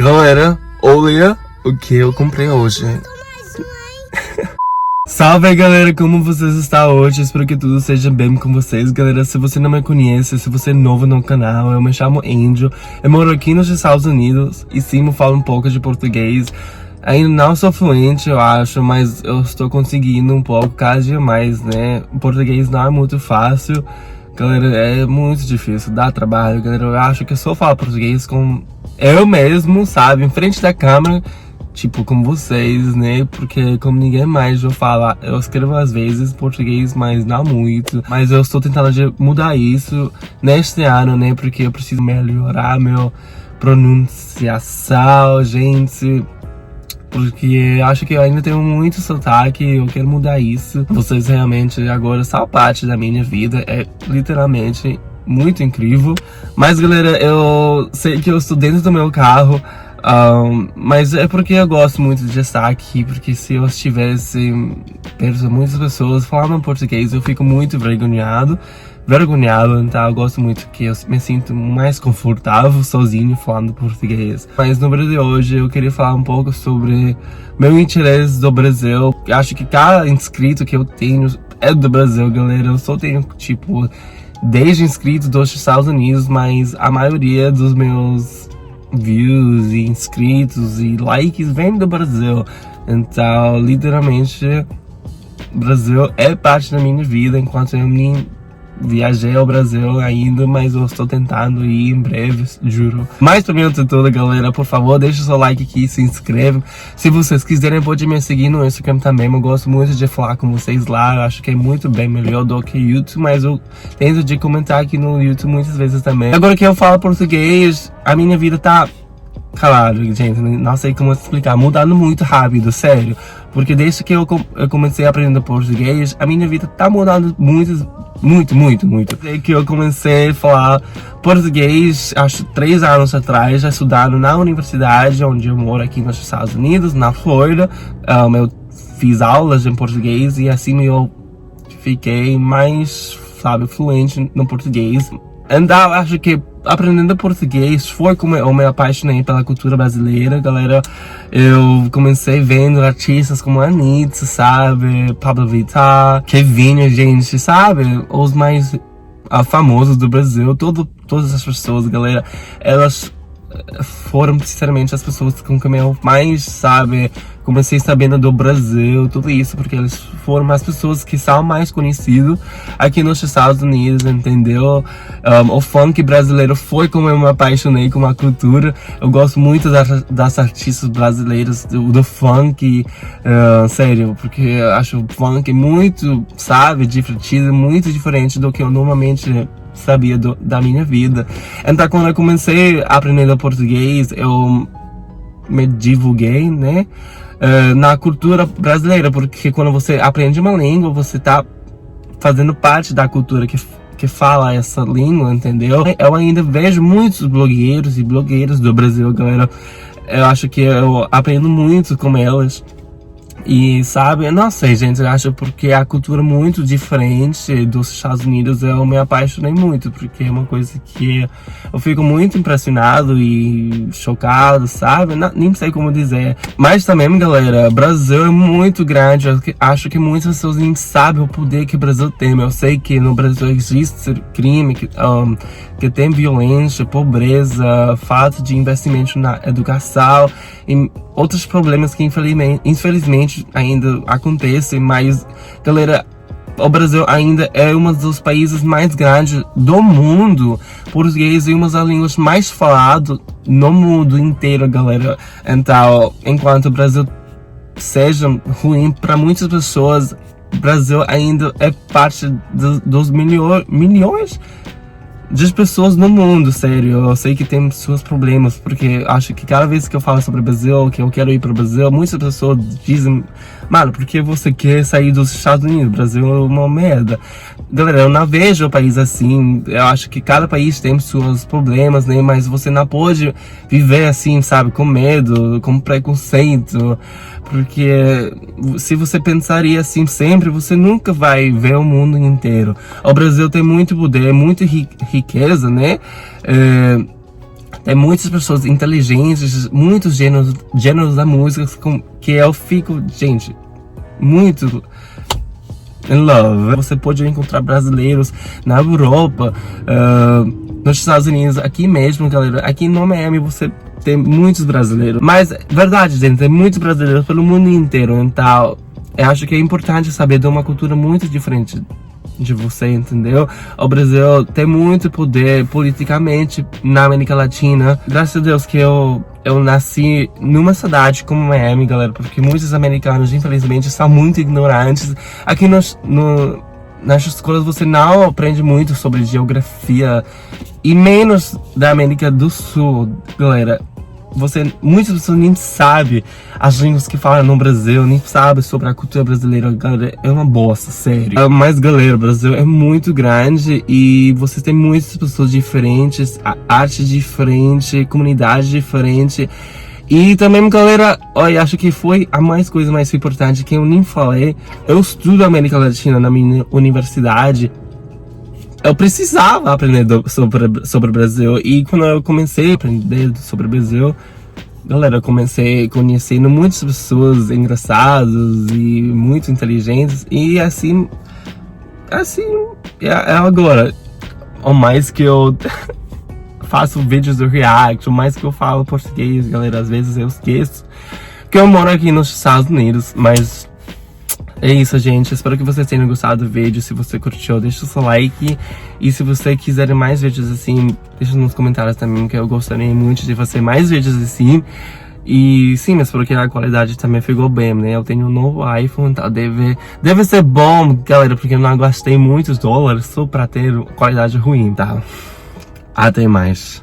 Galera, olha o que eu comprei hoje. Salve galera, como vocês estão hoje? Espero que tudo seja bem com vocês, galera. Se você não me conhece, se você é novo no canal, eu me chamo Angel. Eu moro aqui nos Estados Unidos e sim, eu falo um pouco de português. Ainda não sou fluente, eu acho, mas eu estou conseguindo um pouco cada dia mais, né? O português não é muito fácil, galera, é muito difícil, dá trabalho, galera. Eu acho que eu só falo português com eu mesmo, sabe? Em frente da câmera, tipo, com vocês, né? Porque como ninguém mais eu falo, eu escrevo às vezes português, mas não muito. Mas eu estou tentando mudar isso neste ano, né? Porque eu preciso melhorar minha pronunciação, gente. Porque acho que eu ainda tenho muito sotaque, eu quero mudar isso. Vocês realmente agora são parte da minha vida, é literalmente muito incrível. Mas galera, eu sei que eu estou dentro do meu carro, mas é porque eu gosto muito de estar aqui, porque se eu estivesse perto de muitas pessoas falando português, eu fico muito envergonhado, então eu gosto muito que eu me sinto mais confortável sozinho falando português. Mas no vídeo de hoje eu queria falar um pouco sobre meu interesse do Brasil. Acho que cada inscrito que eu tenho é do Brasil, galera. Eu só tenho tipo 10 inscritos dos Estados Unidos, mas a maioria dos meus views e inscritos e likes vem do Brasil. Então, literalmente, o Brasil é parte da minha vida, enquanto eu nem viajei ao Brasil ainda, mas eu estou tentando ir em breve, juro. Mas também de tudo, galera, por favor, deixa o seu like aqui, se inscreve. Se vocês quiserem, pode me seguir no Instagram também. Eu gosto muito de falar com vocês lá. Eu acho que é muito bem melhor do que YouTube, mas eu tento de comentar aqui no YouTube muitas vezes também. Agora que eu falo português, a minha vida tá... Claro, gente, não sei como explicar, mudando muito rápido, sério. Porque desde que eu comecei a aprender português, a minha vida tá mudando muito. Desde que eu comecei a falar português, acho 3 anos atrás, já estudando na universidade, onde eu moro aqui nos Estados Unidos, na Flórida. Eu fiz aulas em português e assim eu fiquei mais, sabe, fluente no português. Então, acho que aprendendo português foi como eu me apaixonei pela cultura brasileira, galera. Eu comecei vendo artistas como a Anitta, sabe? Pablo Vittar, Kevin, gente, sabe? Os mais famosos do Brasil. Todas as pessoas, galera, elas foram, sinceramente, as pessoas com quem eu mais, sabe, comecei sabendo do Brasil, tudo isso, porque eles foram as pessoas que são mais conhecidas aqui nos Estados Unidos, entendeu? O funk brasileiro foi como eu me apaixonei com a cultura. Eu gosto muito das artistas brasileiras, do funk, sério, porque eu acho o funk muito, sabe, divertido, muito diferente do que eu normalmente sabia da minha vida. Então, quando eu comecei a aprender português, eu me divulguei, né, na cultura brasileira, porque quando você aprende uma língua, você tá fazendo parte da cultura que fala essa língua, entendeu? Eu ainda vejo muitos blogueiros e blogueiras do Brasil, galera. Eu acho que eu aprendo muito com elas. E sabe, eu não sei, gente, eu acho porque a cultura é muito diferente dos Estados Unidos, eu me apaixonei muito, porque é uma coisa que eu fico muito impressionado e chocado, sabe? Não, nem sei como dizer. Mas também, galera, o Brasil é muito grande, eu acho que muitas pessoas nem sabem o poder que o Brasil tem. Eu sei que no Brasil existe crime, que tem violência, pobreza, falta de investimento na educação e outros problemas que infelizmente ainda acontecem, mas galera, o Brasil ainda é um dos países mais grandes do mundo. Português é uma das línguas mais faladas no mundo inteiro, galera. Então, enquanto o Brasil seja ruim para muitas pessoas, o Brasil ainda é parte dos milhões de pessoas no mundo, sério. Eu sei que tem seus problemas, porque acho que cada vez que eu falo sobre o Brasil, que eu quero ir para o Brasil, muitas pessoas dizem: mano, por que você quer sair dos Estados Unidos? O Brasil é uma merda. Galera, eu não vejo o país assim. Eu acho que cada país tem seus problemas, né? Mas você não pode viver assim, sabe? Com medo, com preconceito. Porque se você pensaria assim sempre, você nunca vai ver o mundo inteiro. O Brasil tem muito poder, muita riqueza, né? Tem muitas pessoas inteligentes, muitos gêneros da música que eu fico, gente, muito in love. Você pode encontrar brasileiros na Europa, nos Estados Unidos, aqui mesmo, galera. Aqui no Miami você tem muitos brasileiros. Mas, verdade, gente, tem muitos brasileiros pelo mundo inteiro. Então, eu acho que é importante saber de uma cultura muito diferente de você, entendeu? O Brasil tem muito poder politicamente na América Latina. Graças a Deus que eu nasci numa cidade como Miami, galera, porque muitos americanos, infelizmente, são muito ignorantes. Aqui nas escolas você não aprende muito sobre geografia, e menos da América do Sul, galera. Muitas pessoas nem sabem as línguas que falam no Brasil, nem sabem sobre a cultura brasileira, galera. É uma bosta, sério. Mas, galera, o Brasil é muito grande e você tem muitas pessoas diferentes, arte diferente, comunidade diferente. E também, galera, eu acho que foi a coisa mais importante que eu nem falei. Eu estudo América Latina na minha universidade. Eu precisava aprender sobre o Brasil, e quando eu comecei a aprender sobre o Brasil, galera, eu comecei conhecendo muitas pessoas engraçadas e muito inteligentes, e assim é agora, o mais que eu faço vídeos do react, o mais que eu falo português, galera, às vezes eu esqueço que eu moro aqui nos Estados Unidos, mas é isso, gente. Espero que vocês tenham gostado do vídeo. Se você curtiu, deixa o seu like. E se você quiser mais vídeos assim, deixa nos comentários também, que eu gostaria muito de fazer mais vídeos assim. E sim, mas espero que a qualidade também ficou bem, né? Eu tenho um novo iPhone, tá? Deve ser bom, galera, porque eu não gastei muitos dólares só pra ter qualidade ruim, tá? Até mais.